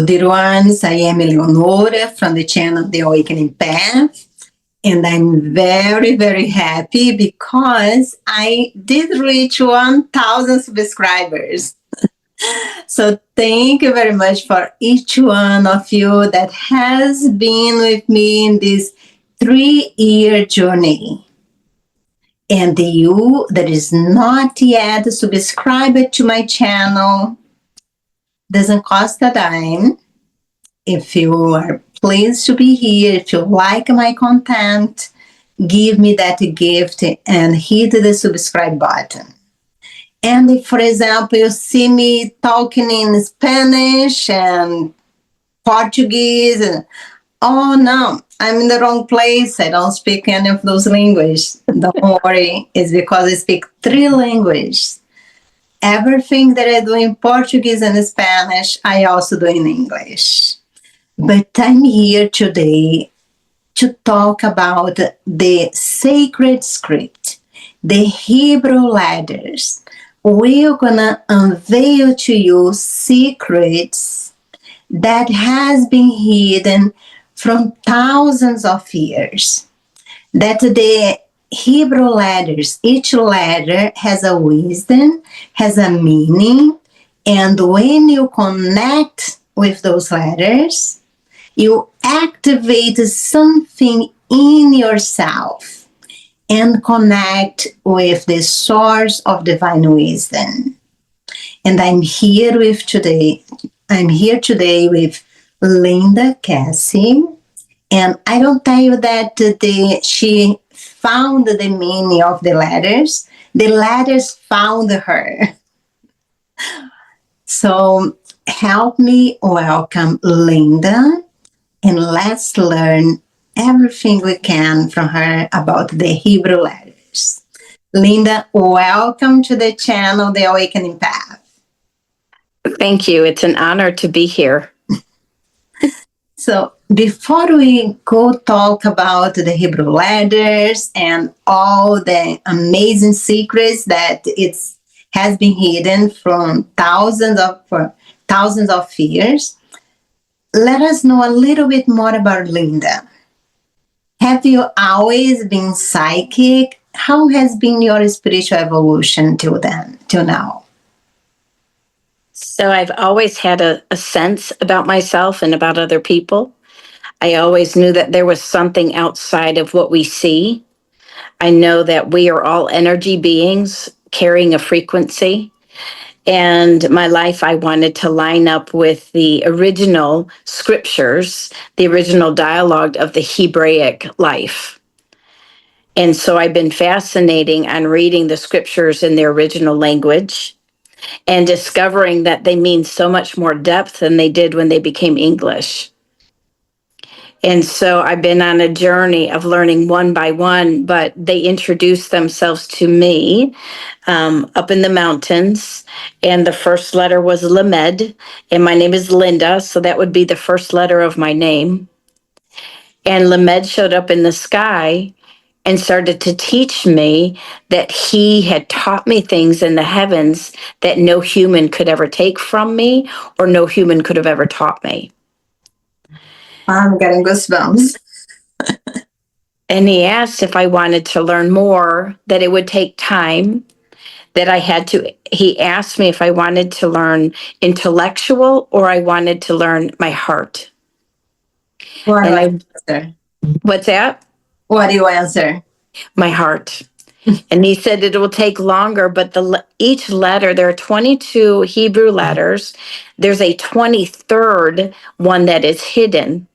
dear ones. I am Eleonora from the channel The Awakening Path, and I'm very, very happy because I did reach 1,000 subscribers. So thank you very much for each one of you that has been with me in this 3-year journey. And you that is not yet subscribed to my channel, doesn't cost a dime. If you are pleased to be here, if you like my content, give me that gift and hit the subscribe button. And if, for example, you see me talking in Spanish and Portuguese, oh no, I'm in the wrong place. I don't speak any of those languages. Don't worry, it's because I speak 3 languages. Everything that I do in Portuguese and Spanish, I also do in English. But I'm here today to talk about the sacred script, the Hebrew letters. We're gonna unveil to you secrets that has been hidden from thousands of years. That the Hebrew letters, each letter has a wisdom, has a meaning, and when you connect with those letters, you activate something in yourself and connect with the source of divine wisdom. And I'm here today with Linda Cassie. And I don't tell you that she found the meaning of the letters found her. So help me welcome Linda, and let's learn everything we can from her about the Hebrew letters. Linda, welcome to the channel, The Awakening Path. Thank you. It's an honor to be here. So before we go talk about the Hebrew letters and all the amazing secrets that has been hidden from thousands of years, let us know a little bit more about Linda. Have you always been psychic? How has been your spiritual evolution till now? So I've always had a sense about myself and about other people. I always knew that there was something outside of what we see. I know that we are all energy beings carrying a frequency. And my life, I wanted to line up with the original scriptures, the original dialogue of the Hebraic life. And so I've been fascinating on reading the scriptures in their original language and discovering that they mean so much more depth than they did when they became English. And so I've been on a journey of learning one by one, but they introduced themselves to me up in the mountains. And the first letter was Lamed, and my name is Linda, so that would be the first letter of my name. And Lamed showed up in the sky and started to teach me that he had taught me things in the heavens that no human could ever take from me or no human could have ever taught me. I'm getting goosebumps. And he asked if I wanted to learn more, that it would take time, he asked me if I wanted to learn intellectual or I wanted to learn my heart. What do I answer? What's that? What do you answer? My heart. And he said it will take longer, but each letter, there are 22 Hebrew letters. There's a 23rd one that is hidden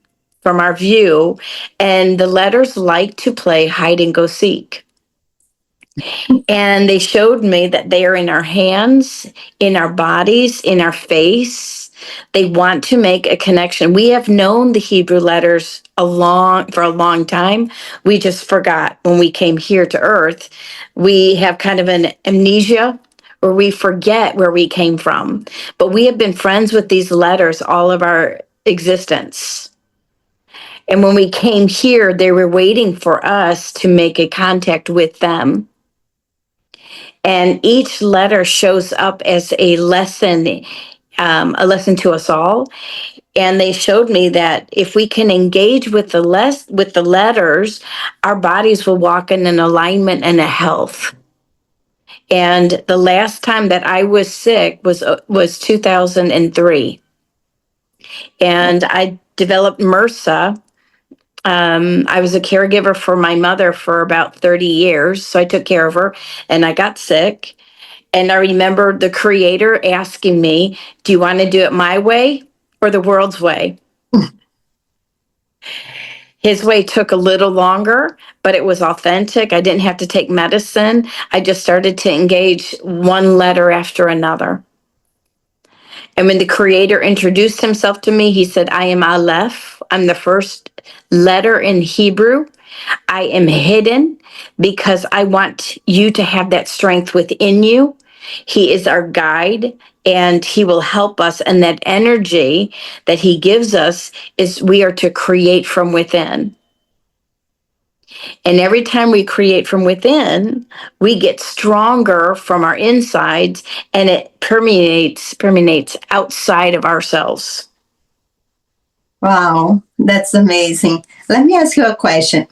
from our view, and the letters like to play hide and go seek. And they showed me that they are in our hands, in our bodies, in our face. They want to make a connection. We have known the Hebrew letters for a long time. We just forgot when we came here to Earth. We have kind of an amnesia where we forget where we came from. But we have been friends with these letters all of our existence. And when we came here, they were waiting for us to make a contact with them. And each letter shows up as a lesson to us all. And they showed me that if we can engage with the letters, our bodies will walk in an alignment and a health. And the last time that I was sick was 2003, and I developed MRSA. I was a caregiver for my mother for about 30 years, so I took care of her, and I got sick. And I remember the creator asking me, "Do you want to do it my way or the world's way?" His way took a little longer, but it was authentic. I didn't have to take medicine. I just started to engage one letter after another. And when the creator introduced himself to me, he said, "I am Aleph. I'm the first letter in Hebrew. I am hidden because I want you to have that strength within you. He is our guide and he will help us. And that energy that he gives us is we are to create from within. And every time we create from within, we get stronger from our insides and it permeates outside of ourselves." Wow, that's amazing. Let me ask you a question.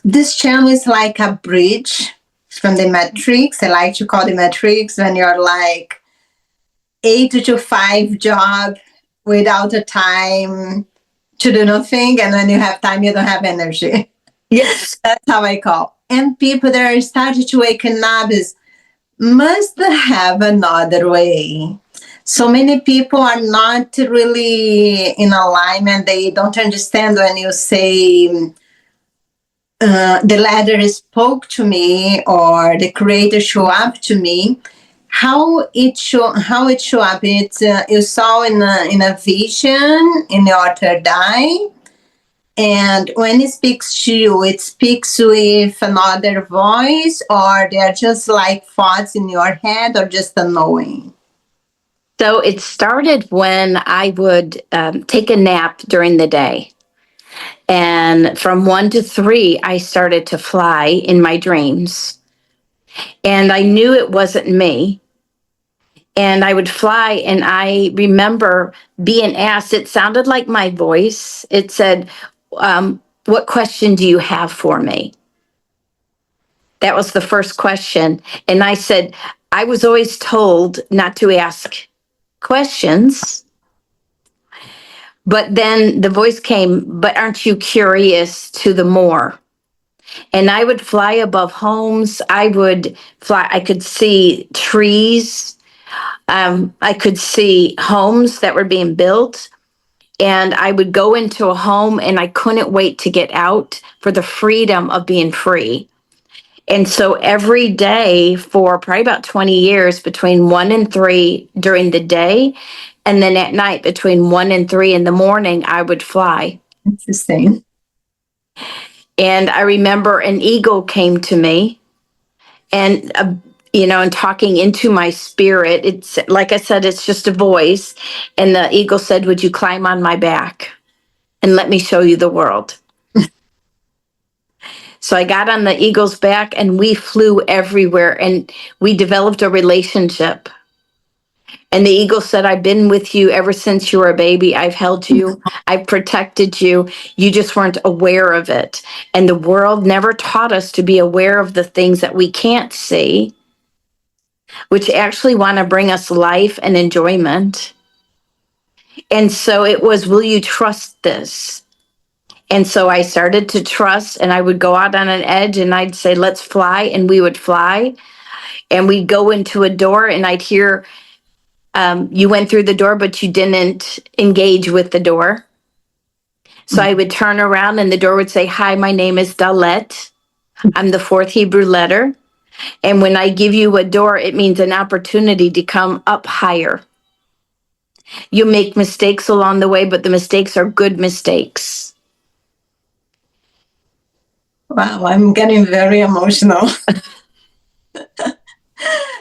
This channel is like a bridge from the matrix. I like to call the matrix when you're like 8 to 5 job without a time to do nothing, and when you have time, you don't have energy. Yes. That's how I call. And people that are starting to waken up must have another way. So many people are not really in alignment. They don't understand when you say the ladder spoke to me or the creator show up to me. How it show up? It's you saw in a vision in your third eye, and when it speaks to you, it speaks with another voice, or they're just like thoughts in your head, or just a knowing. So it started when I would take a nap during the day. And from 1 to 3, I started to fly in my dreams. And I knew it wasn't me. And I would fly, and I remember being asked, it sounded like my voice. It said, "What question do you have for me?" That was the first question. And I said, I was always told not to ask questions. But then the voice came, "But aren't you curious to the more?" And I would fly above homes. I would fly, I could see trees. I could see homes that were being built. And I would go into a home and I couldn't wait to get out for the freedom of being free. And so every day for probably about 20 years, between 1 and 3 during the day, and then at night between 1 and 3 in the morning, I would fly. Interesting. And I remember an eagle came to me and, and talking into my spirit. It's like I said, it's just a voice. And the eagle said, "Would you climb on my back and let me show you the world?" So I got on the eagle's back and we flew everywhere and we developed a relationship. And the eagle said, "I've been with you ever since you were a baby. I've held you. I've protected you. You just weren't aware of it. And the world never taught us to be aware of the things that we can't see, which actually want to bring us life and enjoyment." And so it was, "Will you trust this?" And so I started to trust, and I would go out on an edge and I'd say, "Let's fly." And we would fly and we'd go into a door and I'd hear, "You went through the door, but you didn't engage with the door." So I would turn around and the door would say, "Hi, my name is Dalet. I'm the 4th Hebrew letter. And when I give you a door, it means an opportunity to come up higher. You make mistakes along the way, but the mistakes are good mistakes." Wow, I'm getting very emotional.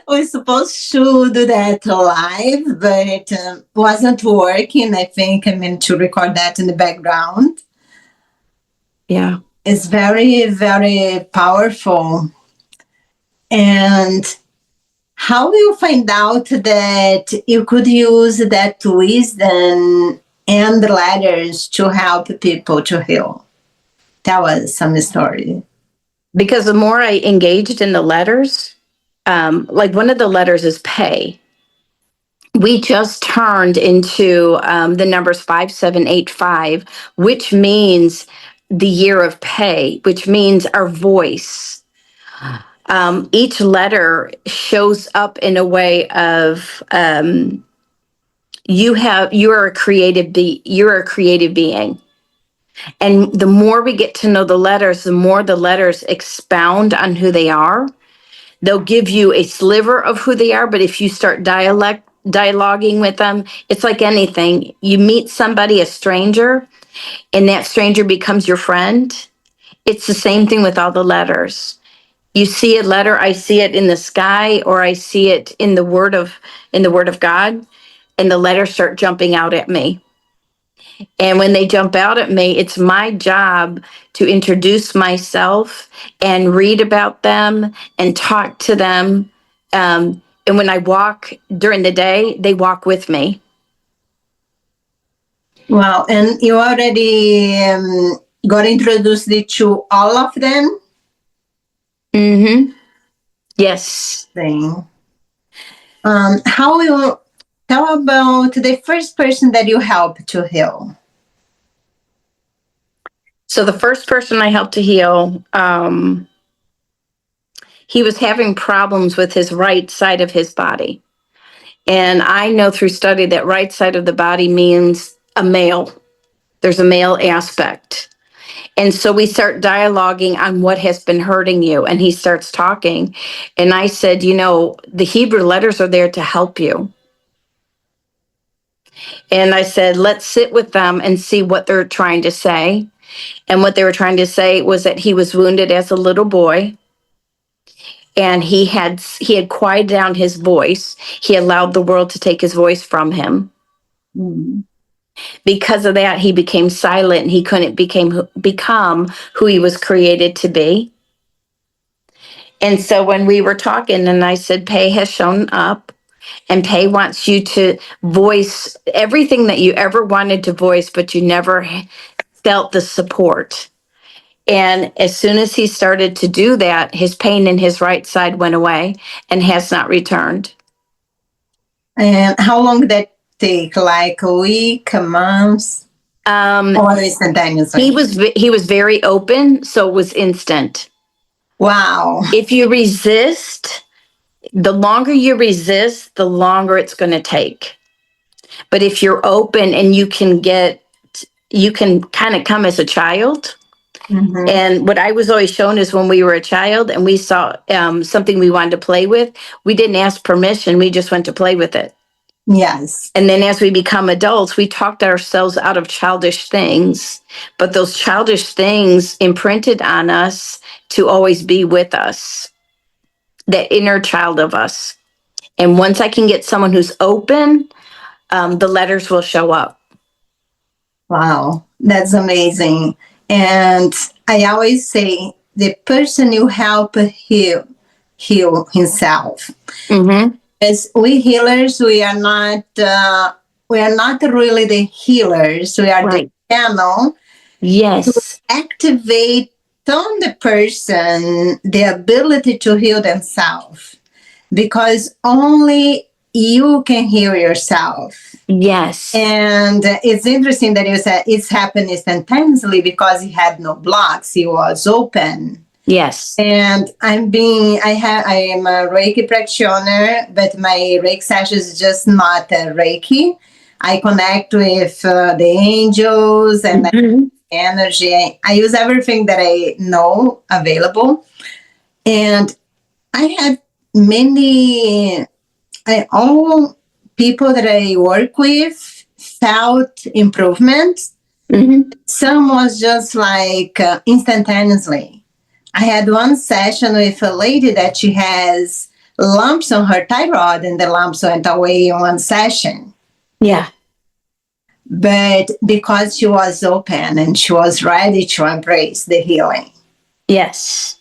We're supposed to do that live, but it wasn't working. I think I meant to record that in the background. Yeah. It's very, very powerful. And How you find out that you could use that wisdom and letters to help people to heal? Tell us some story. Because the more I engaged in the letters, like one of the letters is pay. We just turned into the numbers 5785, which means the year of pay, which means our voice. Each letter shows up in a way of you're a creative being. And the more we get to know the letters, the more the letters expound on who they are. They'll give you a sliver of who they are, but if you start dialoguing with them, it's like anything. You meet somebody, a stranger, and that stranger becomes your friend. It's the same thing with all the letters. You see a letter, I see it in the sky, or I see it in the word of God, and the letters start jumping out at me. And when they jump out at me, it's my job to introduce myself and read about them and talk to them. And when I walk during the day, they walk with me. Wow. And you already got introduced to all of them? Mm-hmm. Yes. How you tell about the first person that you helped to heal? So the first person I helped to heal, he was having problems with his right side of his body. And I know through study that right side of the body means a male. There's a male aspect. And so we start dialoguing on what has been hurting you. And he starts talking. And I said, the Hebrew letters are there to help you. And I said, let's sit with them and see what they're trying to say. And what they were trying to say was that he was wounded as a little boy. And he had quieted down his voice. He allowed the world to take his voice from him. Mm. Because of that, he became silent and he couldn't become who he was created to be. And so when we were talking, and I said, Pei has shown up, and Pei wants you to voice everything that you ever wanted to voice, but you never felt the support. And as soon as he started to do that, his pain in his right side went away and has not returned. And how long did that take? Like a week, a month? Or instantaneously? He was very open, so it was instant. Wow. If you resist, the longer you resist, the longer it's going to take. But if you're open and you can kind of come as a child. Mm-hmm. And what I was always shown is when we were a child and we saw something we wanted to play with, we didn't ask permission. We just went to play with it. Yes. And then as we become adults, we talked ourselves out of childish things. But those childish things imprinted on us to always be with us, that inner child of us. And once I can get someone who's open, the letters will show up. Wow, that's amazing. And I always say the person you help heal himself. Mm-hmm. As we healers, we are not really the healers. We are right. The channel. Yes. To activate on the person the ability to heal themselves, because only you can heal yourself. Yes. And it's interesting that you said it's happened instantaneously because he had no blocks. He was open. Yes. And I am a Reiki practitioner, but my Reiki session is just not a Reiki. I connect with the angels and mm-hmm. energy. I use everything that I know available. And I had all people that I work with felt improvement. Mm-hmm. Some was just like instantaneously. I had one session with a lady that she has lumps on her thyroid, and the lumps went away in one session. Yeah. But because she was open and she was ready to embrace the healing. Yes.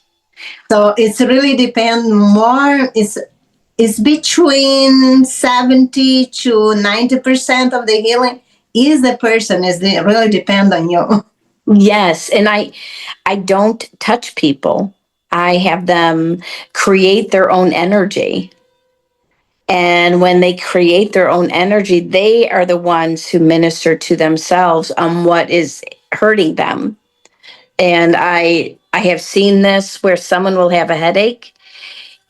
So it's really depend more. is between 70 to 90% of the healing is the person, is the, really depend on you. Yes, and I don't touch people. I have them create their own energy. And when they create their own energy, they are the ones who minister to themselves on what is hurting them. And I have seen this where someone will have a headache,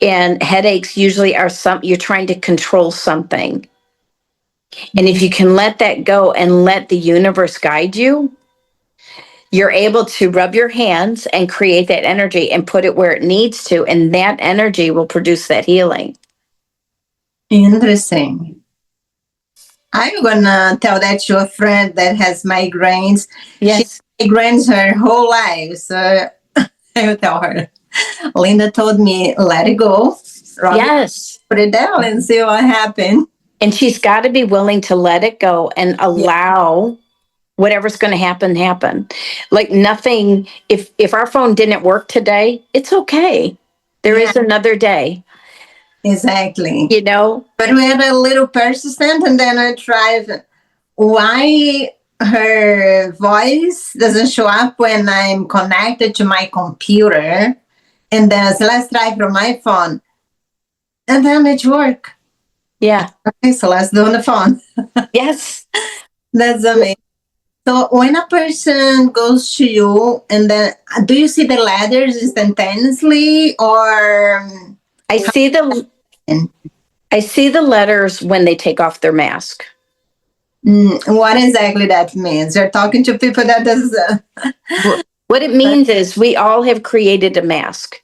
and headaches usually are some you're trying to control something. And if you can let that go and let the universe guide you, you're able to rub your hands and create that energy and put it where it needs to, and that energy will produce that healing. Interesting. I'm gonna tell that to a friend that has migraines. Yes. She migraines her whole life, so I will tell her. Linda told me, let it go. Rub Yes. Put it down and see what happens. And she's got to be willing to let it go and allow whatever's going to happen. Like nothing, if our phone didn't work today, it's okay. There Yeah, is another day, exactly. you know? But we had a little persistent, and then I tried why her voice doesn't show up when I'm connected to my computer. And then so let's try from my phone. And then it worked. Yeah. Okay, so let's do on the phone. Yes. That's amazing. So when a person goes to you, and then do you see the letters instantaneously, or I see the I see the letters when they take off their mask. what exactly that means? You're talking to people that does. What it means is we all have created a mask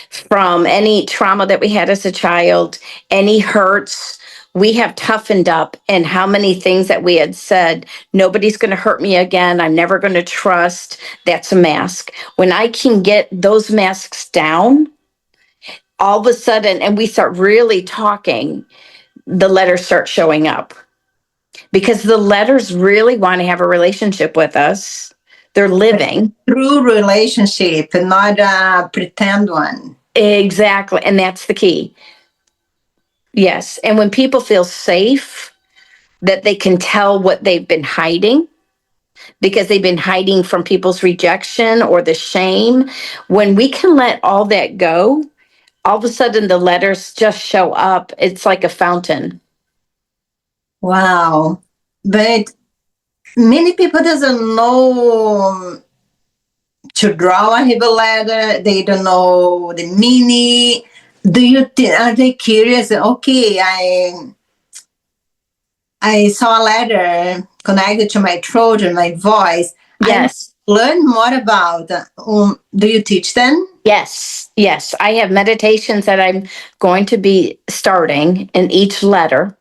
from any trauma that we had as a child, any hurts. We have toughened up, and how many things that we had said, nobody's going to hurt me again. I'm never going to trust. That's a mask. When I can get those masks down, all of a sudden, and we start really talking, the letters start showing up because the letters really want to have a relationship with us. They're living. True relationship, not a pretend one. Exactly. And that's the key. Yes. And when people feel safe, that they can tell what they've been hiding because they've been hiding from people's rejection or the shame. When we can let all that go, all of a sudden the letters just show up. It's like a fountain. Wow. But many people doesn't know to draw a Hebrew letter. They don't know the meaning. Do you are they curious? Okay, I saw a letter connected to my throat and my voice. Yes. I learn more about. Do you teach them? Yes. Yes. I have meditations that I'm going to be starting in each letter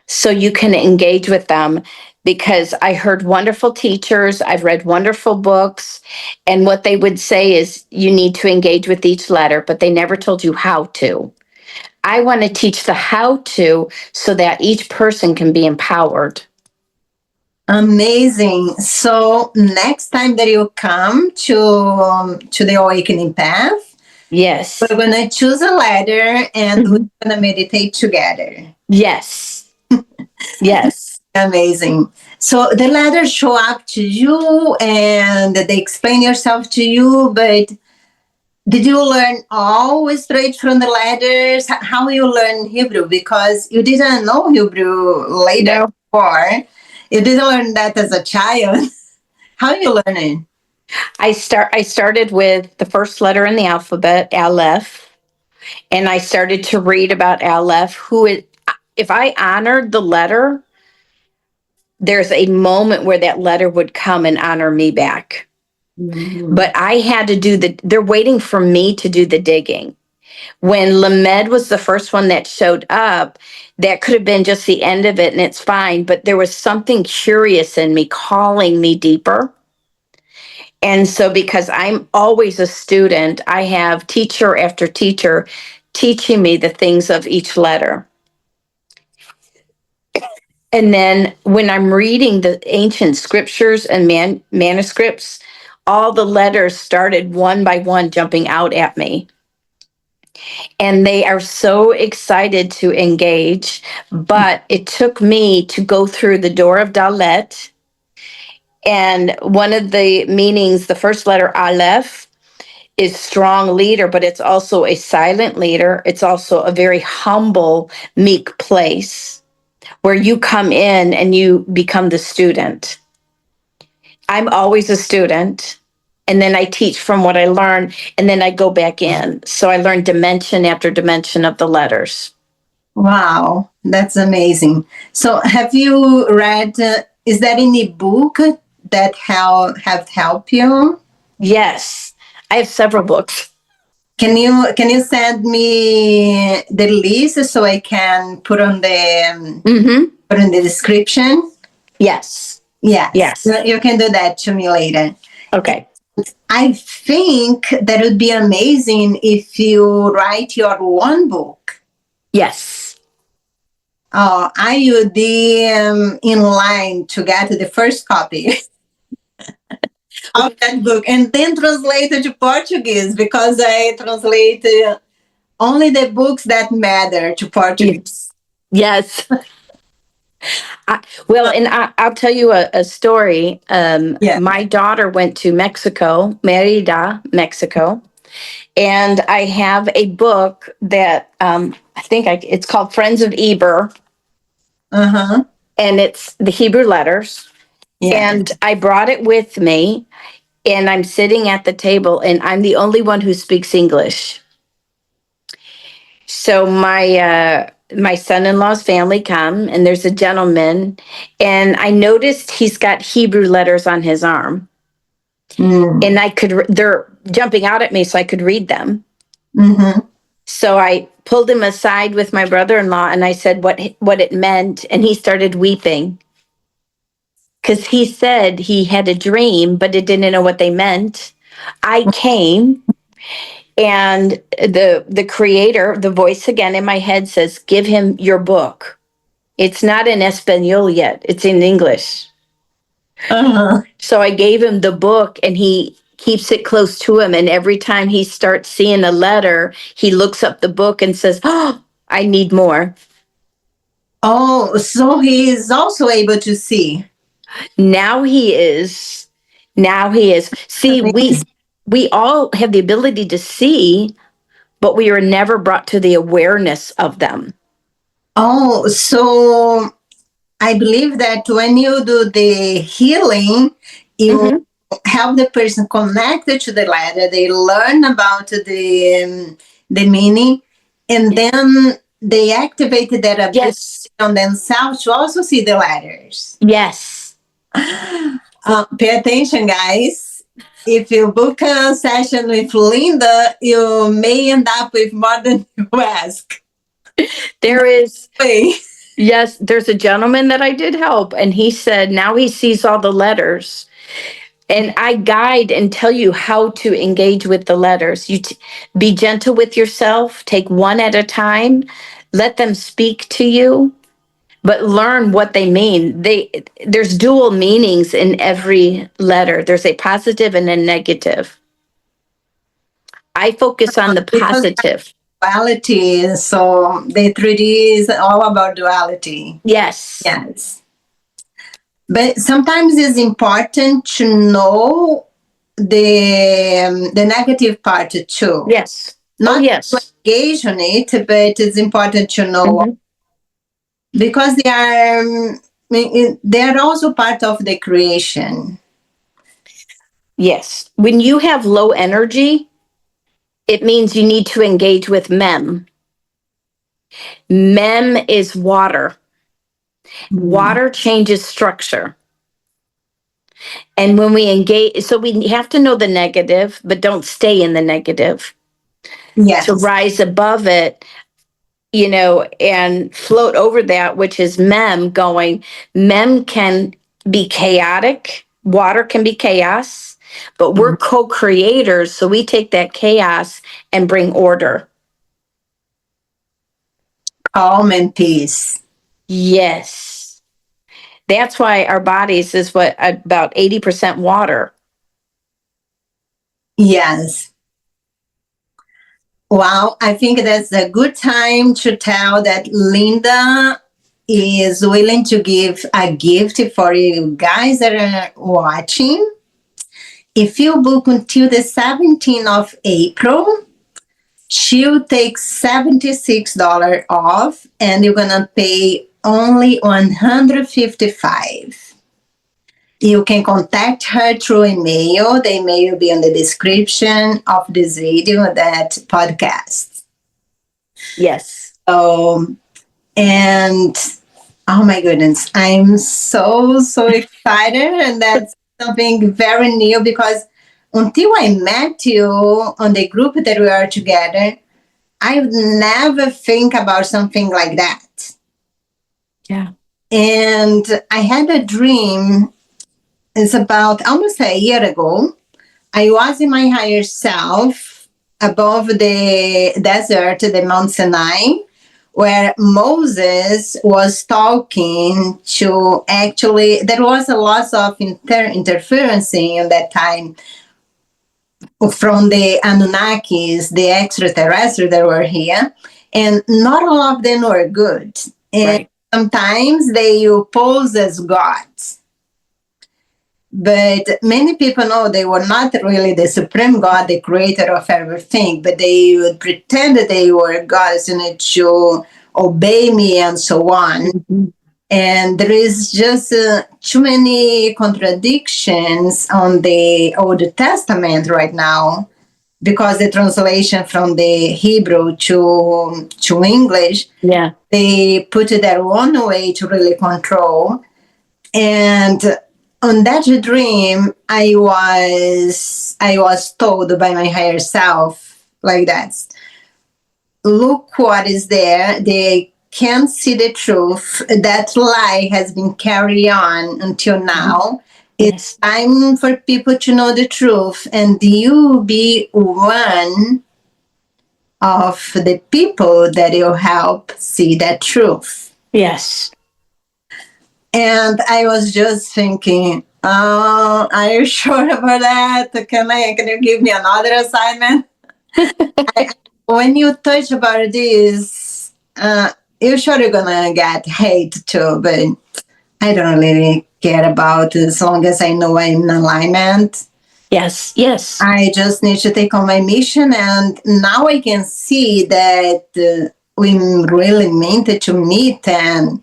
so you can engage with them because I heard wonderful teachers, I've read wonderful books, and what they would say is you need to engage with each letter, but they never told you how to. I want to teach the how to so that each person can be empowered. Amazing. So next time that you come to the awakening path, Yes. we're gonna choose a letter and we're gonna meditate together. Yes. Yes. Amazing. So the letters show up to you and they explain yourself to you, but did you learn all straight from the letters? How you learn Hebrew? Because you didn't know Hebrew later No. before. You didn't learn that as a child. How you learn it? I started with the first letter in the alphabet, Aleph, and I started to read about Aleph, who is if I honored the letter, there's a moment where that letter would come and honor me back. Mm-hmm. But I had to they're waiting for me to do the digging. When Lamed was the first one that showed up, that could have been just the end of it and it's fine. But there was something curious in me calling me deeper. And so, because I'm always a student, I have teacher after teacher teaching me the things of each letter. And then when I'm reading the ancient scriptures and manuscripts, all the letters started one by one jumping out at me. and they are so excited to engage. But it took me to go through the door of Dalet. And one of the meanings, the first letter Aleph, is strong leader, but it's also a silent leader. It's also a very humble, meek place where you come in and you become the student. I'm always a student. And then I teach from what I learn, and then I go back in. So I learn dimension after dimension of the letters. Wow, that's amazing. So, have you read? Is there any book that have helped you? Yes, I have several books. Can you send me the list so I can put in the description? Yes. Yes, Yes. you can do that to me later. Okay. I think that would be amazing if you write your one book. Yes. Oh, I would be in line to get the first copy of that book and then translate it to Portuguese because I translate only the books that matter to Portuguese. Yes. I'll tell you a story. Yeah. My daughter went to Mexico, Merida, Mexico, and I have a book that it's called Friends of Eber, Uh huh. and it's the Hebrew letters. Yeah. And I brought it with me, and I'm sitting at the table, and I'm the only one who speaks English. So my son-in-law's family come, and there's a gentleman, and I noticed he's got Hebrew letters on his arm, Mm. and they're jumping out at me, so I could read them. Mm-hmm. So I pulled him aside with my brother-in-law, and I said what it meant, and he started weeping because he said he had a dream, but it didn't know what they meant. I came, and the creator, the voice again in my head says, "Give him your book." It's not in Espanol yet, it's in English. Uh-huh. So I gave him the book, and he keeps it close to him. And every time he starts seeing a letter, he looks up the book and says, "Oh, I need more." Oh, so he is also able to see. Now he is. Now he is. See, we all have the ability to see, but we are never brought to the awareness of them. Oh, so I believe that when you do the healing, you Mm-hmm. help the person connected to the letter. They learn about the meaning, and then they activate that ability Yes. on themselves to also see the letters. Yes. Pay attention, guys. If you book a session with Linda, you may end up with more than you ask. There is. Wait. Yes, there's a gentleman that I did help, and he said now he sees all the letters. And I guide and tell you how to engage with the letters. Be gentle with yourself, take one at a time, let them speak to you, but learn what they mean. There's dual meanings in every letter. There's a positive and a negative. I focus on the Because positive. duality, so the 3D is all about duality. Yes. Yes. But sometimes it's important to know the negative part too. Yes. Oh, Not to yes. engage on it, but it's important to know Mhm. because they are also part of the creation. Yes. When you have low energy, it means you need to engage with mem. Mem is water. Mm. Water changes structure. And when we engage, so we have to know the negative, but don't stay in the negative. To Yes. rise above it, and float over that, which is mem can be chaotic. Water can be chaos, but we're co creators. So we take that chaos and bring order. Calm and peace. Yes. That's why our bodies is about 80% water. Yes. Well, I think that's a good time to tell that Linda is willing to give a gift for you guys that are watching. If you book until the 17th of April, she'll take $76 off and you're gonna pay only $155. You can contact her through email. The email will be in the description of this video, that podcast. Yes. And oh my goodness, I'm so excited. And that's something very new because until I met you on the group that we are together, I would never think about something like that. Yeah. And I had a dream. It's about almost a year ago. I was in my higher self above the desert, the Mount Sinai, where Moses was talking to, actually, there was a lot of interference in that time from the Anunnakis, the extraterrestrials that were here, and not all of them were good. And Right. sometimes they pose as gods. But many people know they were not really the supreme God, the creator of everything, but they would pretend that they were gods and to obey me and so on. Mhm. And there is just too many contradictions on the Old Testament right now because the translation from the Hebrew to English, Yeah. they put it their own way to really control. And on that dream, I was told by my higher self like that. Look what is there. They can't see the truth. That lie has been carried on until now. It's Yes. time for people to know the truth, and you be one of the people that will help see that truth. Yes. And I was just thinking, oh, are you sure about that? Can you give me another assignment? I, when you touch about this, you're sure you're gonna get hate too, but I don't really care about it as long as I know I'm in alignment. Yes. Yes. I just need to take on my mission, and now I can see that we really meant to meet and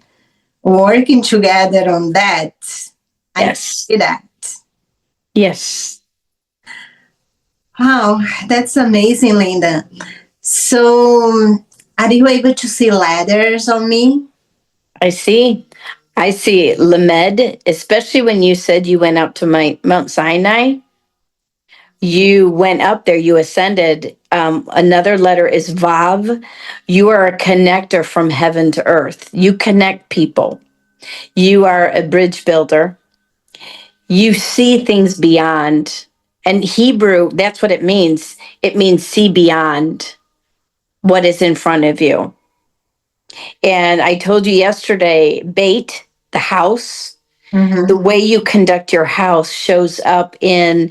working together on that. I can Yes. see that. Yes. Wow, that's amazing, Linda. So, are you able to see letters on me? I see. I see Lamed, especially when you said you went up to my Mount Sinai. You went up there, you ascended. Another letter is Vav. You are a connector from heaven to earth. You connect people. You are a bridge builder. You see things beyond. And Hebrew, that's what it means. It means see beyond what is in front of you. And I told you yesterday, Beit, the house, the Mm-hmm. way you conduct your house shows up in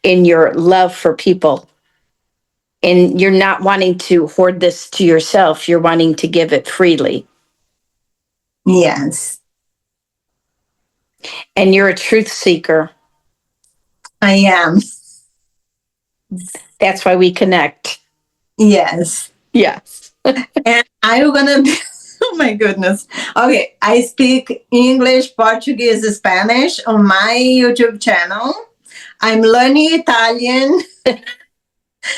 your love for people. And you're not wanting to hoard this to yourself, you're wanting to give it freely. Yes, And you're a truth seeker. I am. That's why we connect. Yes. Yes. And I'm gonna be, oh my goodness. Okay, I speak English, Portuguese, Spanish on my YouTube channel. I'm learning Italian.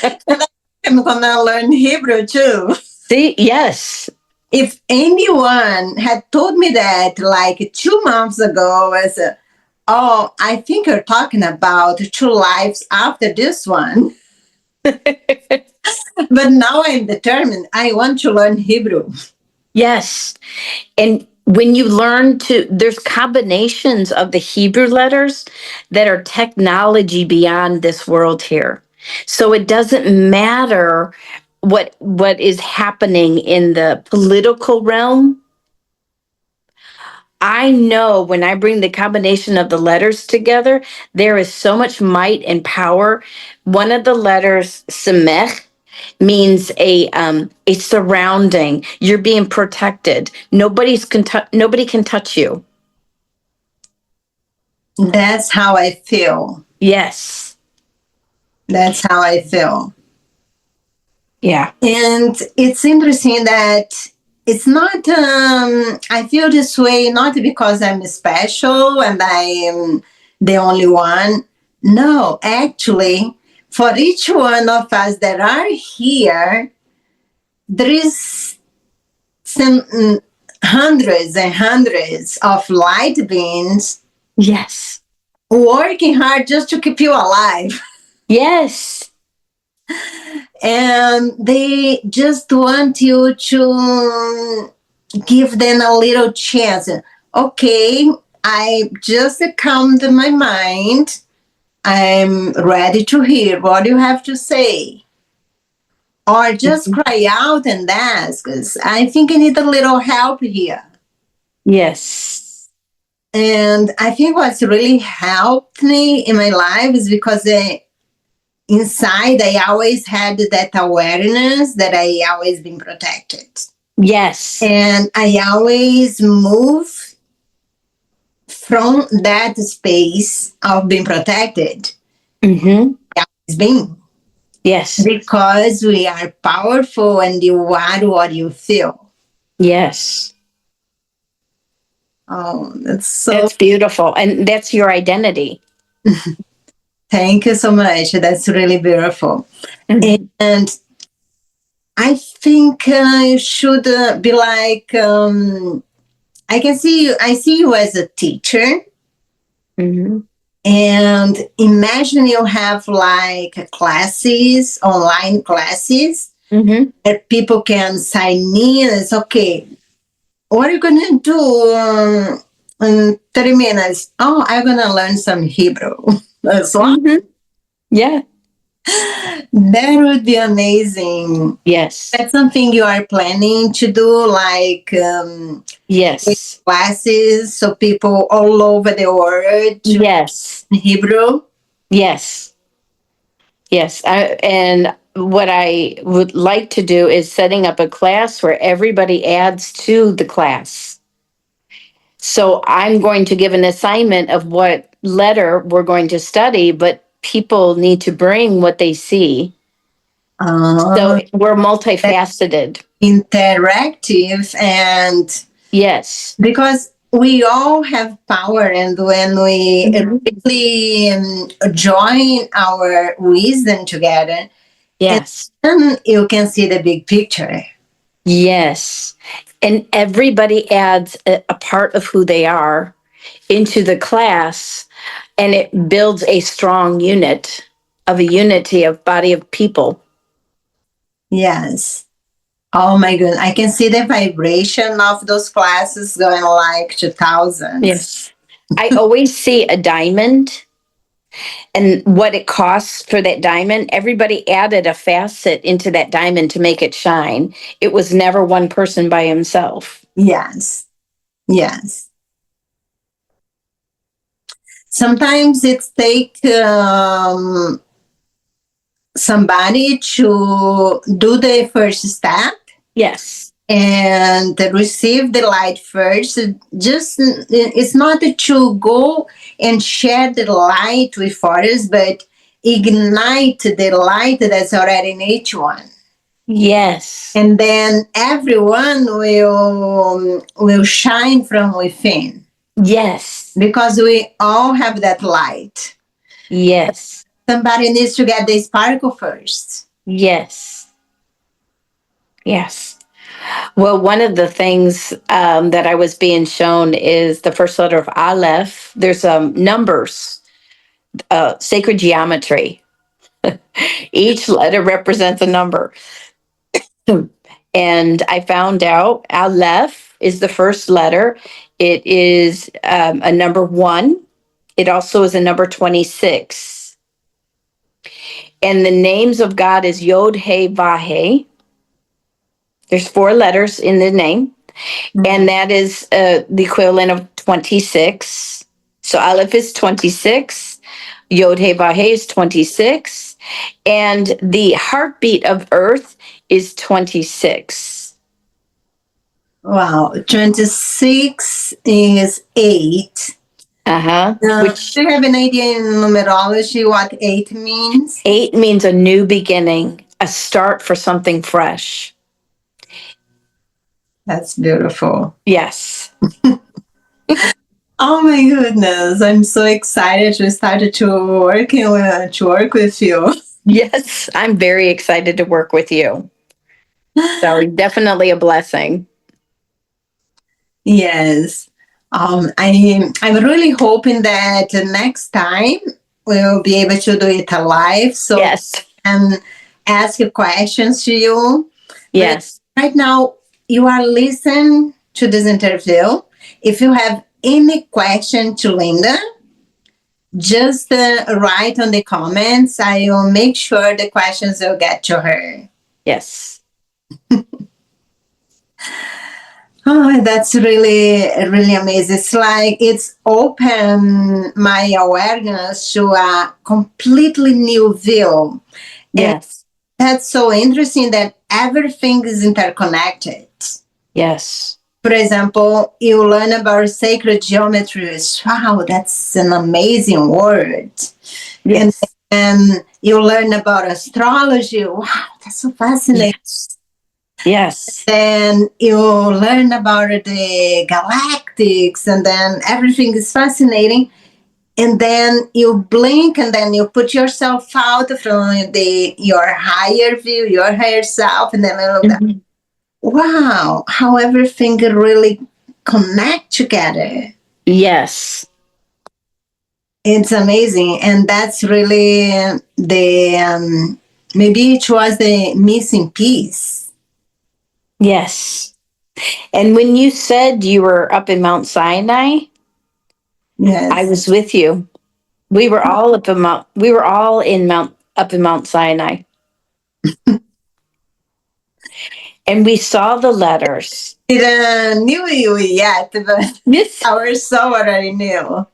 And I'm gonna learn Hebrew too. See, yes. If anyone had told me that like 2 months ago, as oh, I think you're talking about two lives after this one. But now I'm determined. I want to learn Hebrew. Yes. And when you learn to, there's combinations of the Hebrew letters that are technology beyond this world here. So it doesn't matter what is happening in the political realm. I know when I bring the combination of the letters together, there is so much might and power. One of the letters, Semech, means a surrounding. You're being protected. Nobody can touch you. That's how I feel. Yes. That's how I feel. Yeah. And it's interesting that it's not, I feel this way not because I'm special and I'm the only one. No, actually, for each one of us that are here, there is some hundreds and hundreds of light beings Yes. working hard just to keep you alive. Yes. And they just want you to give them a little chance. Okay, I just calmed my mind. I'm ready to hear what you have to say. Or just cry out and ask, 'cause I think I need a little help here. Yes. And I think what's really helped me in my life is because inside I always had that awareness that I always been protected. Yes. And I always move from that space of being protected. Mm-hmm. It's been Yes. because we are powerful and you are what you feel. Yes. Oh, that's That's beautiful. And that's your identity. thank you so much. That's really beautiful. Mm-hmm. And I think you should be like, I see you as a teacher. Mm-hmm. And imagine you have like classes, online classes, Mm-hmm. that people can sign in. It's okay. What are you going to do in 30 minutes? Oh, I'm going to learn some Hebrew. So Mm-hmm. Yeah. that would be amazing. Yes. That's something you are planning to do, like Yes. classes, so people all over the world to Yes. Hebrew. Yes. Yes. And what I would like to do is setting up a class where everybody adds to the class. So I'm going to give an assignment of what letter we're going to study, but people need to bring what they see. So we're multifaceted. Interactive, and Yes. because we all have power, and when we Mhm. really join our wisdom together, Yes. then you can see the big picture. Yes. And everybody adds a part of who they are into the class, and it builds a strong unit of a unity of body of people. Yes. Oh my goodness, I can see the vibration of those classes going like to thousands. Yes. I always see a diamond and what it costs for that diamond. Everybody added a facet into that diamond to make it shine. It was never one person by himself. Yes. Yes. Sometimes it takes somebody to do the first step Yes. and receive the light first. Just it's not to go and share the light with others, but ignite the light that's already in each one. Yes. And then everyone will shine from within, Yes. because we all have that light. Yes. Somebody needs to get the sparkle first. Yes. Yes. Well, one of the things that I was being shown is the first letter of Aleph. There's numbers, sacred geometry. Each letter represents a number. And I found out Aleph is the first letter. It is a number 1. It also is a number 26. And the names of God is Yod He Vahe. There's 4 letters in the name. And that is the equivalent of 26. So Aleph is 26. Yod He Vahe is 26. And the heartbeat of Earth is 26. Wow. 26 is 8. Uh-huh. Which Do you have an idea in numerology what 8 means? 8 means a new beginning, a start for something fresh. That's beautiful. Yes. Oh my goodness. I'm so excited to start to work with you. Yes, I'm very excited to work with you. So definitely a blessing. Yes. I'm really hoping that next time we'll be able to do it live so Yes. and ask questions to you. Yes. But right now, you are listening to this interview. If you have any question to Linda, just write on the comments. I will make sure the questions will get to her. Yes. Oh, that's really, really amazing. It's like it's opened my awareness to a completely new view. And Yes. that's so interesting that everything is interconnected. Yes. For example, you learn about sacred geometry. Wow, that's an amazing word. Yes. And you learn about astrology. Wow, that's so fascinating. Yes. Yes. Then you learn about the galactics, and then everything is fascinating. And then you blink, and then you put yourself out from your higher view, your higher self, and then you look at, Mhm. wow, how everything really connect together. Yes. It's amazing, and that's really the maybe it was the missing piece. Yes. And when you said you were up in Mount Sinai, I Yes. was with you. We were all in Mount Sinai. And we saw the letters. Didn't knew you yet, but Yes. our soul already knew.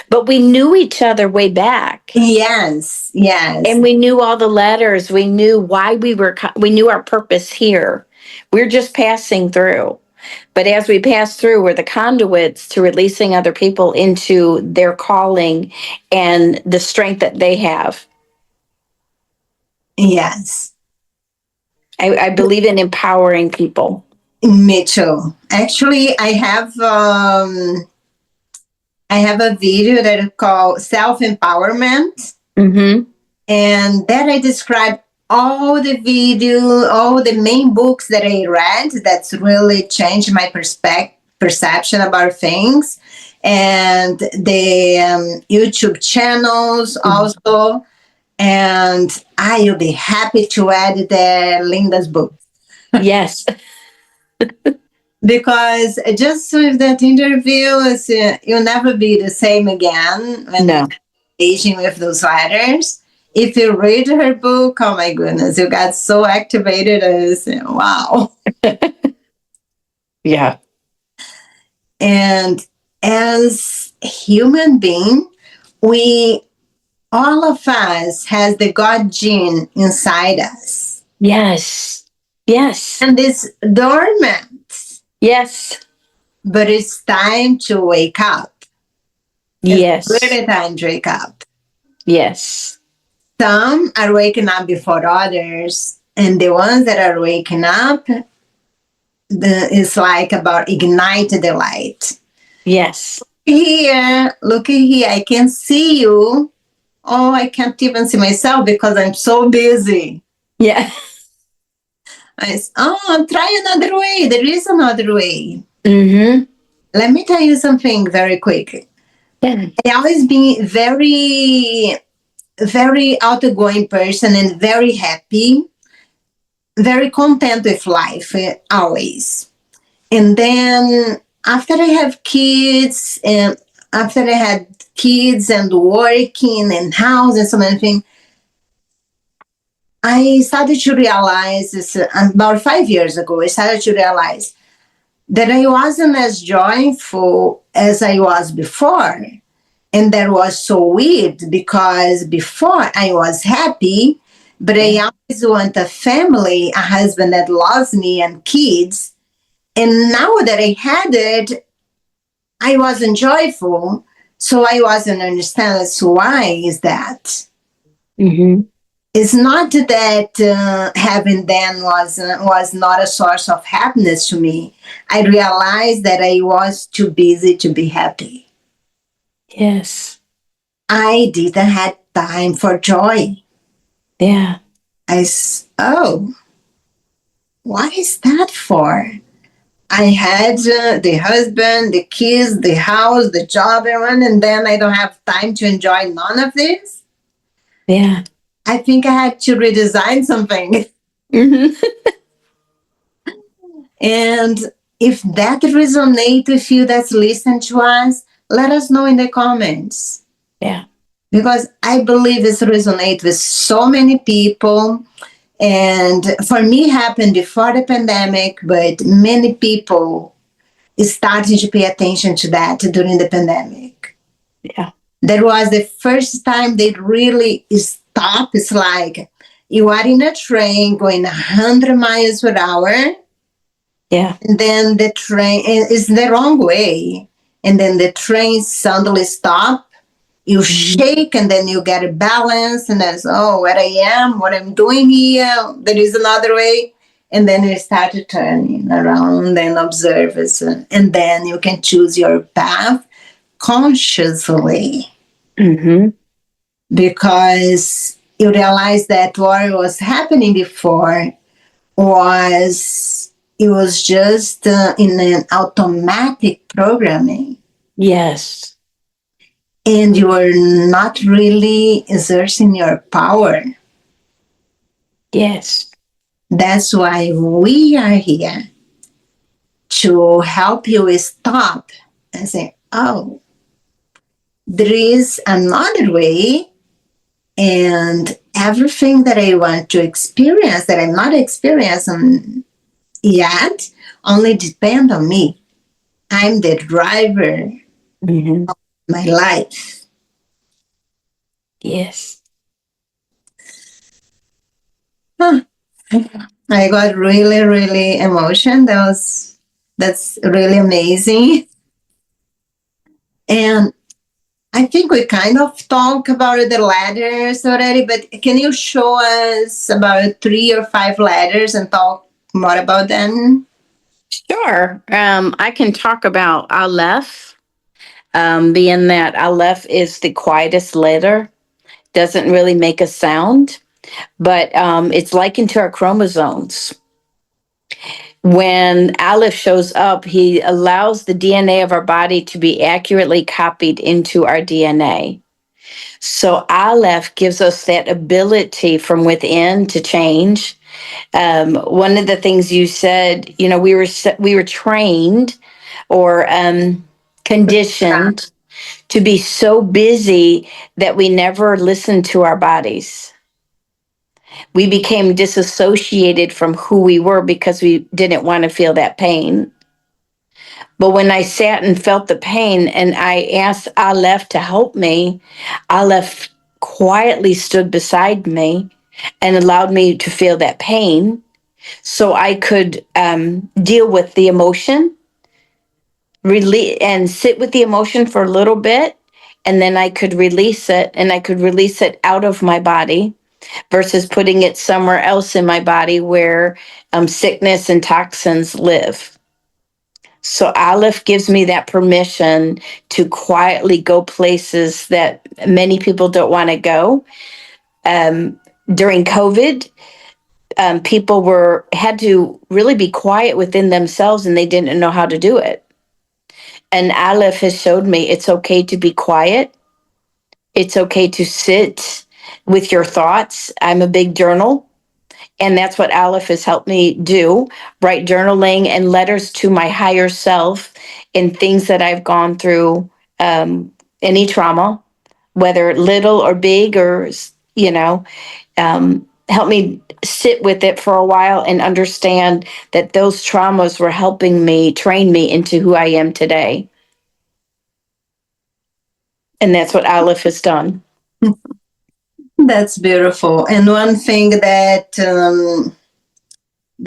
But we knew each other way back. Yes, yes, And we knew all the letters. We knew why we knew our purpose here. We're just passing through. But as we pass through, we're the conduits to releasing other people into their calling and the strength that they have. yes. I believe in empowering people. Me too. Actually, I have a video that is called Self Empowerment, Mm-hmm. and that I describe all the video, all the main books that I read. That's really changed my perception about things, and the YouTube channels also. And I will be happy to add the Linda's book Yes. because just with that interview, you'll never be the same again when No. engaging with those letters. If you read her book, oh my goodness, you got so activated as wow. Yeah. And as human being, we all of us has the God gene inside us, Yes. Yes. and it's dormant. Yes. But it's time to wake up. It's Yes. really time to wake up. Yes. Some are waking up before others, and the ones that are waking up, it's like about ignite the light. Yes. Here, look here, I can see you. Oh, I can't even see myself because I'm so busy. Yeah. Try another way. There is another way. Mm-hmm. Let me tell you something very quick. Yeah. I always been very outgoing person and very happy, very content with life, always. And then after I have kids, and after I had kids and working and house and so many things, I started to realize this about 5 years ago. I started to realize that I wasn't as joyful as I was before. And that was so weird because before I was happy, but I always want a family, a husband that loves me and kids. And now that I had it, I wasn't joyful. So I wasn't understanding why is that. Mm-hmm. It's not that having them was not a source of happiness to me. I realized that I was too busy to be happy. Yes. I didn't have time for joy. Yeah. Oh, what is that for? I had the husband, the kids, the house, the job, everyone, and then I don't have time to enjoy none of this. Yeah. I think I had to redesign something. Mm-hmm. And if that resonates with you that's listening to us, let us know in the comments. Yeah. Because I believe this resonates with so many people. And for me, it happened before the pandemic, but many people started to pay attention to that during the pandemic. Yeah. That was the first time they really stopped. It's like you are in a train going 100 miles per hour, Yeah. and then the train is the wrong way. And then the train suddenly stops. You shake and then you get a balance, and that's, oh, where I am, what I'm doing here. There is another way. And then you start turning around and observe it. And then you can choose your path consciously Mm-hmm. because you realize that what was happening before was it was just in an automatic programming, Yes. and you were not really exerting your power. Yes. That's why we are here to help you stop and say, oh, there is another way, and everything that I want to experience that I'm not experiencing yet only depend on me. I'm the driver Mm-hmm. of my life. Yes. Huh. I got really, really emotional. That's really amazing. And I think we kind of talked about the letters already, but can you show us about 3 or 5 letters and talk more about them? Sure. I can talk about Aleph, being that Aleph is the quietest letter, doesn't really make a sound, but it's likened to our chromosomes. When Aleph shows up, he allows the DNA of our body to be accurately copied into our DNA. So Aleph gives us that ability from within to change. One of the things you said, we were trained or conditioned to be so busy that we never listened to our bodies. We became disassociated from who we were because we didn't want to feel that pain. But when I sat and felt the pain and I asked Aleph to help me, Aleph quietly stood beside me and allowed me to feel that pain so I could deal with the emotion, release, and sit with the emotion for a little bit. And then I could release it, and I could release it out of my body versus putting it somewhere else in my body where sickness and toxins live. So Aleph gives me that permission to quietly go places that many people don't want to go. During COVID, people were had to really be quiet within themselves, and they didn't know how to do it. And Aleph has showed me it's okay to be quiet. It's okay to sit with your thoughts. I'm a big journal. And that's what Aleph has helped me do, write journaling and letters to my higher self in things that I've gone through, any trauma, whether little or big or, help me sit with it for a while and understand that those traumas were helping me train me into who I am today. And that's what Aleph has done. That's beautiful. And one thing that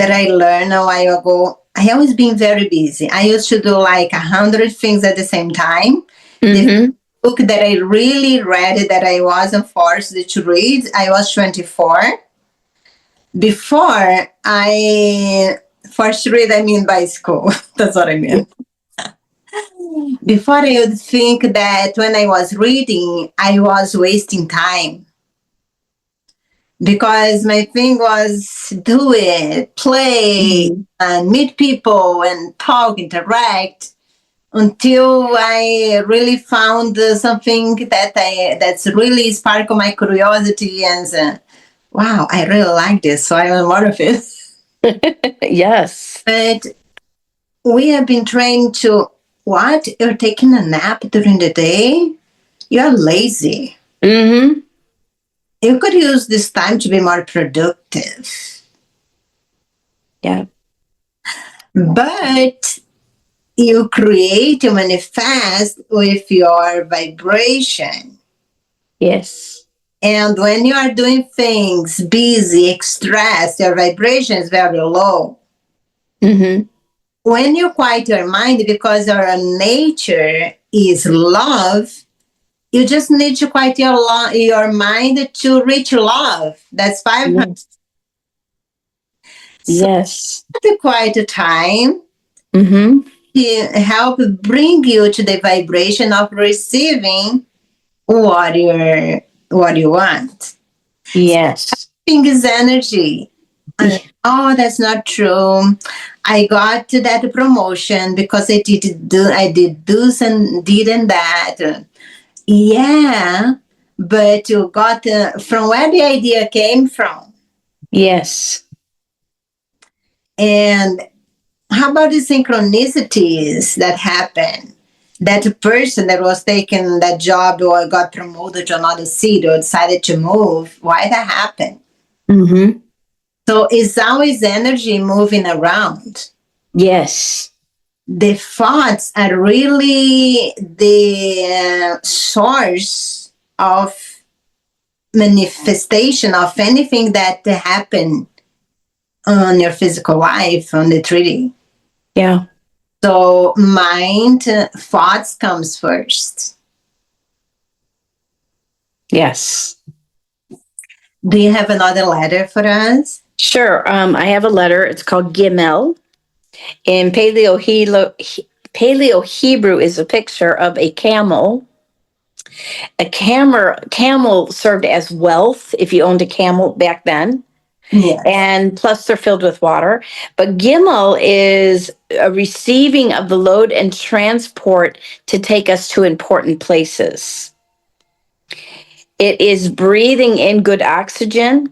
I learned a while ago, I always been very busy. I used to do like 100 things at the same time. Mm-hmm. The book that I really read that I wasn't forced to read, I was 24. Before I forced to read, I mean by school. That's what I mean. Before I would think that when I was reading, I was wasting time because my thing was do it, play, and meet people and talk, interact until I really found something that's really sparked my curiosity and wow, I really like this, so I want more of it. Yes. But we have been trained to what? You're taking a nap during the day? You're lazy. Mm-hmm. You could use this time to be more productive. Yeah. But you create, you manifest with your vibration. Yes. And when you are doing things busy, stressed, your vibration is very low. Mm-hmm. When you quiet your mind, because our nature is love, you just need to quiet your mind to reach love. That's 500. Yes. So Yes. the quiet time Mm-hmm. help bring you to the vibration of receiving what you want. Yes. Thing is energy. Oh, that's not true. I got to that promotion because I did this and did and that. Yeah, but you got from where the idea came from. Yes. And how about the synchronicities that happen? That person that was taking that job or got promoted to another city or decided to move, why that happened? Mm-hmm. So it's always energy moving around. Yes. The thoughts are really the source of manifestation of anything that happen on your physical life, on the 3D. Yeah. So mind, thoughts comes first. Yes. Do you have another letter for us? Sure. I have a letter. It's called Gimel. In Paleo Hebrew is a picture of a camel. Camel served as wealth if you owned a camel back then. Yes. And plus they're filled with water. But Gimel is a receiving of the load and transport to take us to important places. It is breathing in good oxygen.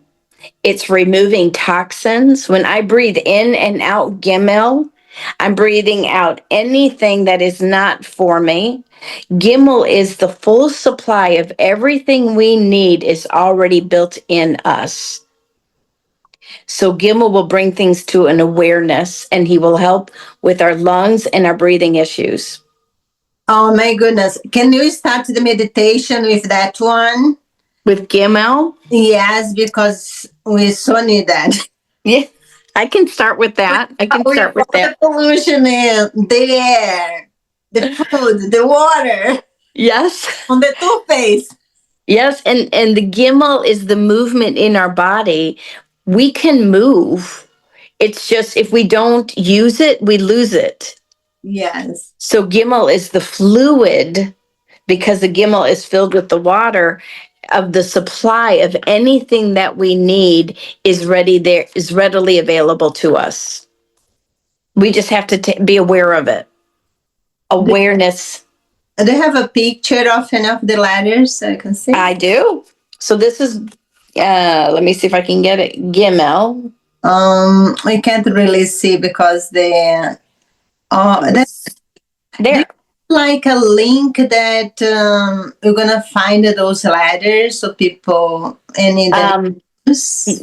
It's removing toxins. When I breathe in and out Gimel, I'm breathing out anything that is not for me. Gimel is the full supply of everything we need is already built in us. So Gimel will bring things to an awareness and he will help with our lungs and our breathing issues. Oh my goodness. Can you start the meditation with that one? With Gimel? Yes, because we so need that. Yeah, I can start with that. I can start with that. The pollution in the air, the food, the water, Yes. on the toothpaste. Yes, and the Gimel is the movement in our body. We can move. It's just if we don't use it, we lose it. Yes. So Gimel is the fluid because the Gimel is filled with the water of the supply of anything that we need is readily available to us. We just have to be aware of it. Awareness. Do you have a picture of any of the letters so I can see? I do. So this is let me see if I can get it. Gimel. We can't really see because that's There. like a link that you're gonna find those letters so people any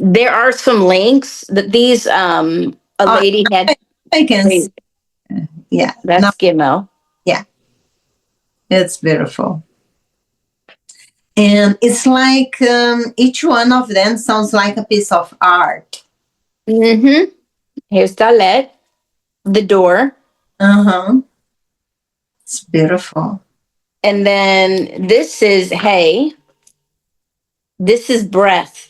There are some links that these a lady had. I can see. Yeah. That's Gimel. Yeah. It's beautiful. And it's like each one of them sounds like a piece of art. Mm-hmm. Here's Dalet, the door. Uh-huh. It's beautiful. And then this is Hey. This is breath.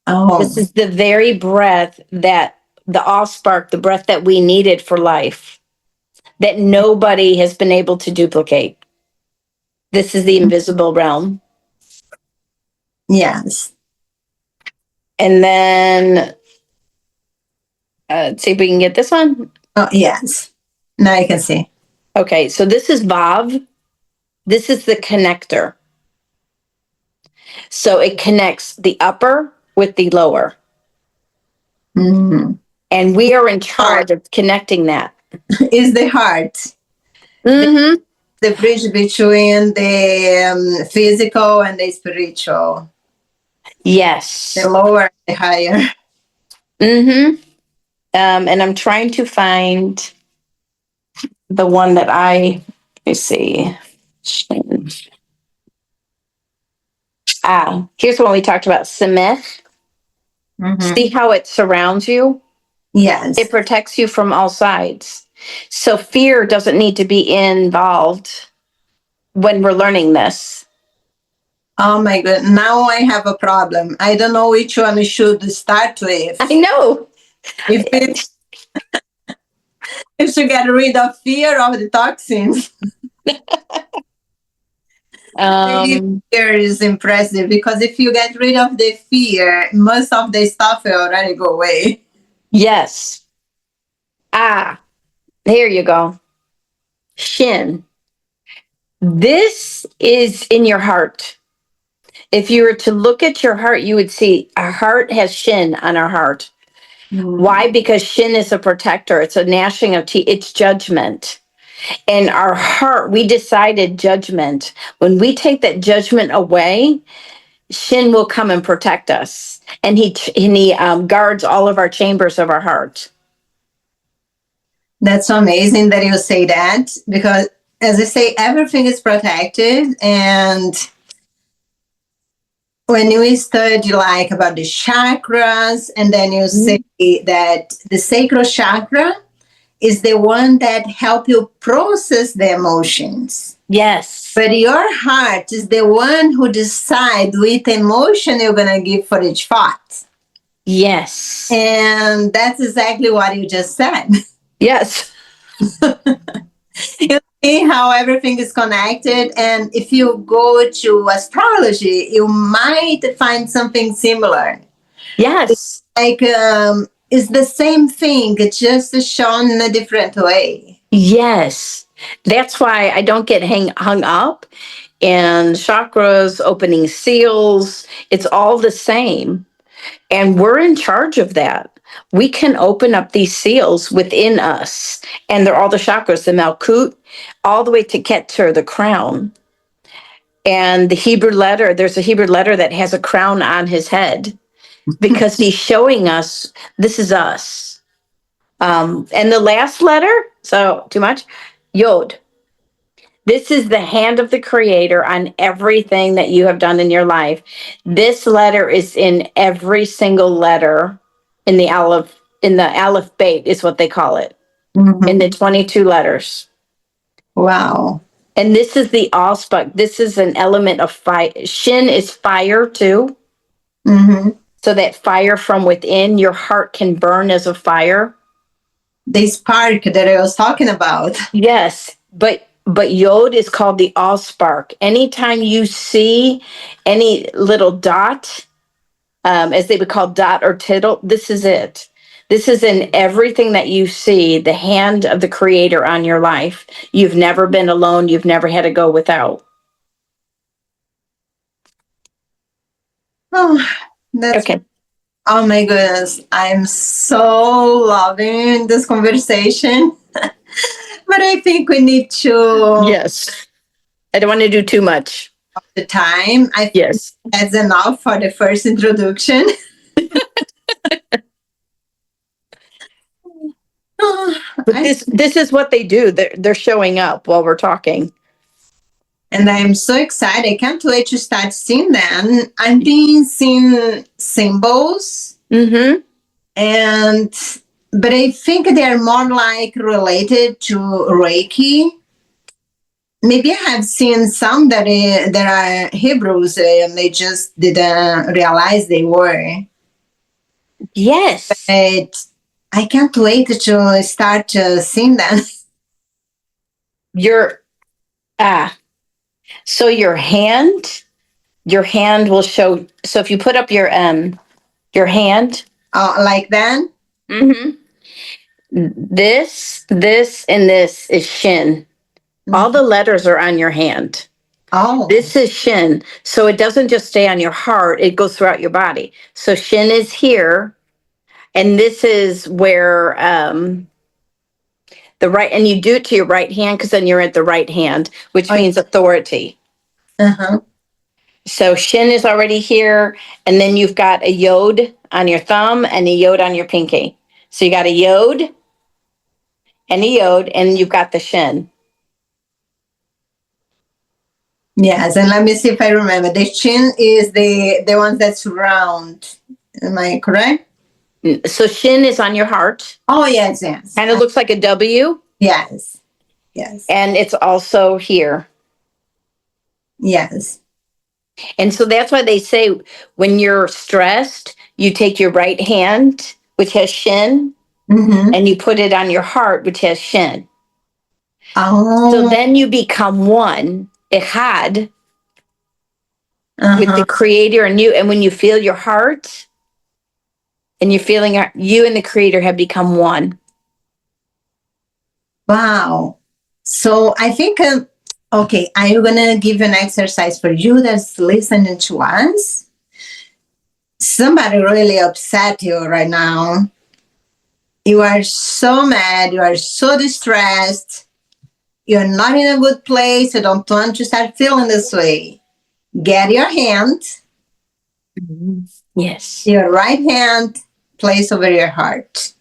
This Oh, is the very breath that the allspark, the breath that we needed for life, that nobody has been able to duplicate. This is the invisible realm. yes. And then let's see if we can get this one. Oh, yes. Now you can see. Okay, so this is Vav. This is the connector. So it connects the upper with the lower. Mm-hmm. And we are in Heart charge of connecting that. is the heart, Mm-hmm. the bridge between the physical and the spiritual, Yes. the lower and the higher. Mm-hmm. And I'm trying to find the one that let me see. Here's one we talked about. Semeth. Mm-hmm. See how it surrounds you? It Yes. protects you from all sides. So fear doesn't need to be involved when we're learning this. Oh my god! Now I have a problem. I don't know which one we should start with. I know. If it is to get rid of fear of the toxins. Maybe Um, fear is impressive because if you get rid of the fear, most of the stuff will already go away. yes. Here you go. Shin. This is in your heart. If you were to look at your heart, you would see our heart has shin on our heart. Why? Because shin is a protector. It's a gnashing of teeth. It's judgment. And our heart, we decided judgment. When we take that judgment away, shin will come and protect us. And he guards all of our chambers of our heart. That's amazing that you say that because, as I say, everything is protected. And when you study like about the chakras, and then you say that the sacral chakra is the one that help you process the emotions. Yes. But your heart is the one who decide which emotion you're gonna give for each thought. Yes. And that's exactly what you just said. Yes. You see how everything is connected, and if you go to astrology, you might find something similar. Yes. Like it's the same thing, it's just shown in a different way. Yes. That's why I don't get hung up in chakras, opening seals. It's all the same. And we're in charge of that. We can open up these seals within us. And they're all the chakras, the Malkut, all the way to Keter, the crown. And the Hebrew letter, there's a Hebrew letter that has a crown on his head because he's showing us this is us. And the last letter, so too much, Yod. This is the hand of the creator on everything that you have done in your life. This letter is in every single letter in the Aleph-Bet is what they call it, in the 22 letters. Wow. And this is the allspark. This is an element of fire. Shin is fire too. Mm-hmm. So that fire from within, your heart can burn as a fire. The spark that I was talking about. Yes, but Yod is called the allspark. Anytime you see any little dot, as they would call dot or tittle, this is it. This is in everything that you see, the hand of the creator on your life. You've never been alone. You've never had to go without. Oh, that's Okay. oh my goodness. I'm so loving this conversation. But I think we need to Yes. I don't want to do too much. the time. I think Yes. that's enough for the first introduction. But this is what they do. They're showing up while we're talking. And I'm so excited. I can't wait to start seeing them. I've been seeing symbols, Mm-hmm. and but I think they're more like related to Reiki. Maybe I have seen some that there are Hebrews, and they just didn't realize they were. Yes. But I can't wait to start seeing them. Your so your hand will show. So if you put up your hand, Like that. mm-hmm. This, and this is shin. All Mhm. the letters are on your hand. Oh, This is shin. So it doesn't just stay on your heart, it goes throughout your body. So shin is here, and this is where the right, and you do it to your right hand because then you're at the right hand, which oh, means authority. uh-huh. So shin is already here, and then you've got a yod on your thumb and a yod on your pinky. So you got a yod and a yod, and you've got the shin. Yes, and let me see if I remember. The chin is the one that's round. Am I correct? So shin is on your heart, Oh, yes, yes. kind of looks like a W, Yes, yes, and it's also here. yes. And so that's why they say when you're stressed, you take your right hand, which has shin, Mm-hmm. and you put it on your heart, which has shin. So Oh, then you become one, echad, with uh-huh. the creator and you. And when you feel your heart and you're feeling you and the creator have become one. Wow. So I think, okay, I'm going to give an exercise for you that's listening to us. Somebody really upset you right now. You are so mad. You are so distressed. You're not in a good place. You don't want to start feeling this way. Get your hand, Yes. your right hand, place over your heart,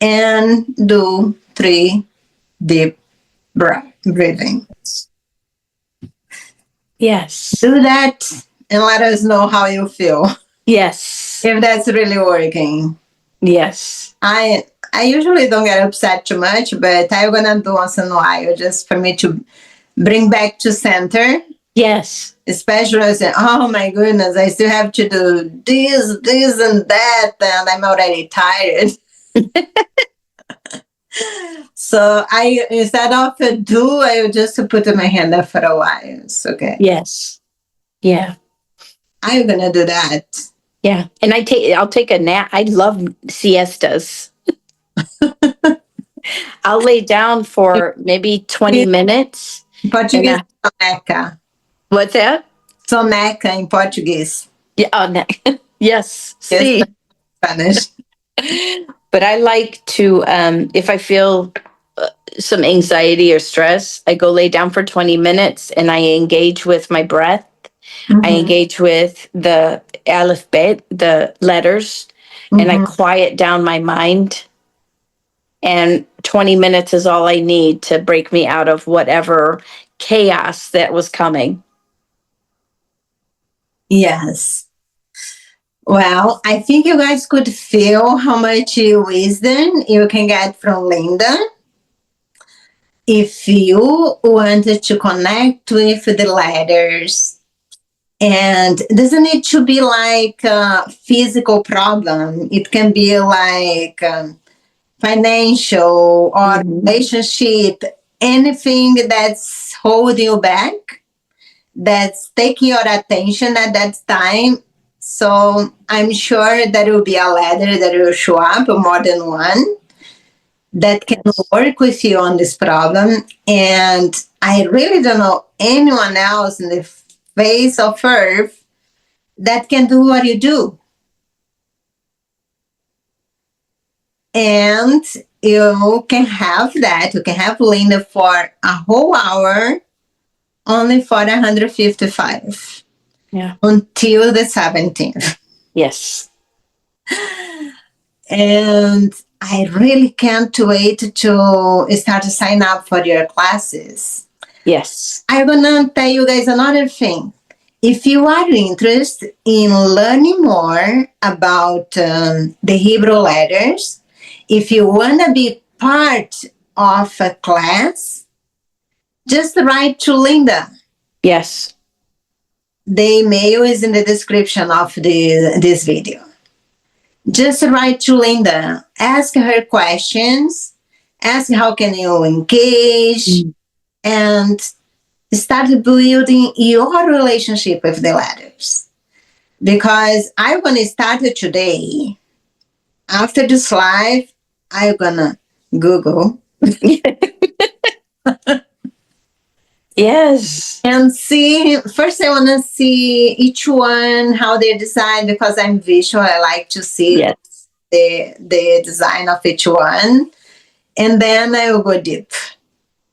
and do 3 deep breathing. Yes. Do that and let us know how you feel. Yes. If that's really working. Yes. I usually don't get upset too much, but I'm gonna do once in a while just for me to bring back to center. Yes. Especially I say, oh my goodness, I still have to do this, and that, and I'm already tired. So I instead of do, I would just put my hand up for a while. It's okay. Yes. Yeah. I'm gonna do that. Yeah. And I'll take a nap. I love siestas. I'll lay down for maybe 20 minutes. In And Portuguese, soneca. what's that? Soneca in Portuguese. Yeah. Oh, no. Yes. Yes, See. Spanish. But I like to, if I feel some anxiety or stress, I go lay down for 20 minutes and I engage with my breath. I Mm-hmm. engage with the Aleph-Bet, the letters, and I Mm-hmm. quiet down my mind. And 20 minutes is all I need to break me out of whatever chaos that was coming. Yes. Well, I think you guys could feel how much wisdom you can get from Linda. If you wanted to connect with the letters, and it doesn't need to be like a physical problem, it can be like financial or relationship, anything that's holding you back, that's taking your attention at that time. So I'm sure there will be a letter that will show up, more than one, that can work with you on this problem. And I really don't know anyone else in the face of earth that can do what you do. And you can have that. You can have Linda for a whole hour only for 155. Yeah. Until the 17th. Yes. And I really can't wait to start to sign up for your classes. Yes. I'm gonna tell you guys another thing. If you are interested in learning more about the Hebrew letters, if you wanna be part of a class, just write to Linda. Yes. The email is in the description of this video. Just write to Linda. Ask her questions. Ask how can you engage and start building your relationship with the letters. Because I'm going to start it today. After this live, I'm going to Google Yes. and see. First, I want to see each one, how they're designed, because I'm visual. I like to see Yes. the design of each one. And then I will go deep.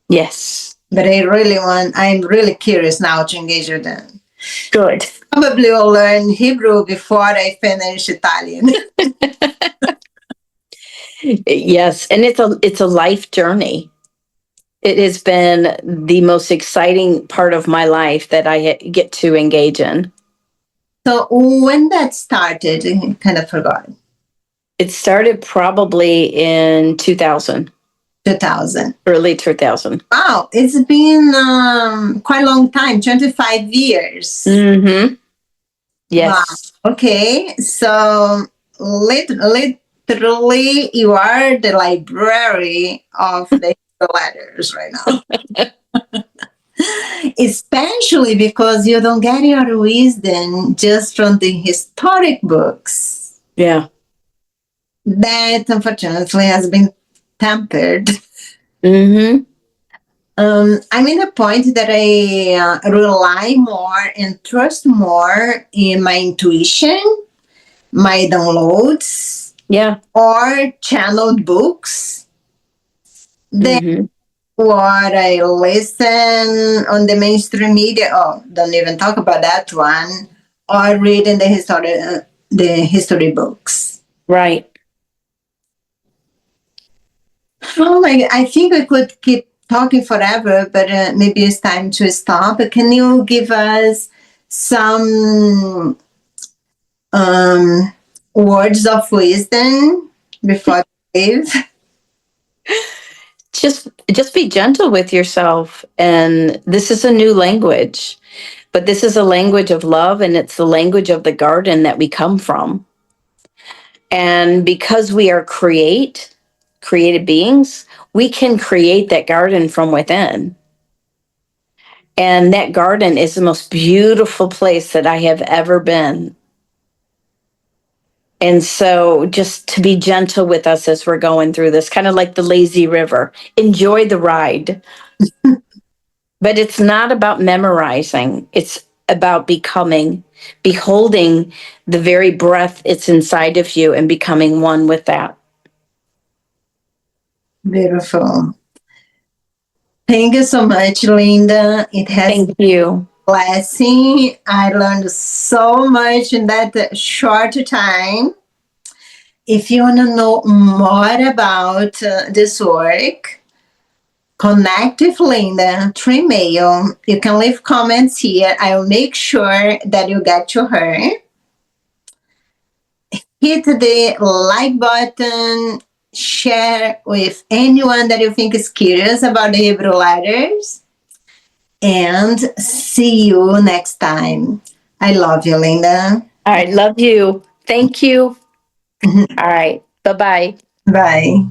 Yes. But I'm really curious now to engage with them. Good. Probably will learn Hebrew before I finish Italian. Yes, and it's a life journey. It has been the most exciting part of my life that I get to engage in. So when that started, I kind of forgot. It started probably in 2000, 2000. early 2000. Wow, it's been quite a long time, 25 years. Mm-hmm. Yes. Wow. Okay, so literally you are the library of the letters right now. Especially because you don't get your wisdom just from the historic books. Yeah. That unfortunately has been tempered. Mm-hmm. I'm in a point that I rely more and trust more in my intuition, my downloads, Yeah. or channeled books than Mm-hmm. what I listen on the mainstream media. Oh, don't even talk about that one. Or read in the history books. Right. Oh my! I think we could keep talking forever, but maybe it's time to stop. Can you give us some words of wisdom before we leave? Just be gentle with yourself, and this is a new language, but this is a language of love, and it's the language of the garden that we come from. And because we are created beings, we can create that garden from within. And that garden is the most beautiful place that I have ever been. And so just to be gentle with us as we're going through this, kind of like the lazy river. Enjoy the ride. But it's not about memorizing. It's about becoming, beholding the very breath it's inside of you and becoming one with that. Beautiful. Thank you so much, Linda. It has Thank you. blessing. I learned so much in that short time. If you want to know more about this work, connect with Linda through email. You can leave comments here. I'll make sure that you get to her. Hit the like button, share with anyone that you think is curious about the Hebrew letters, and see you next time. I love you, Linda. All right. Love you. Thank you. All right. Bye-bye. Bye.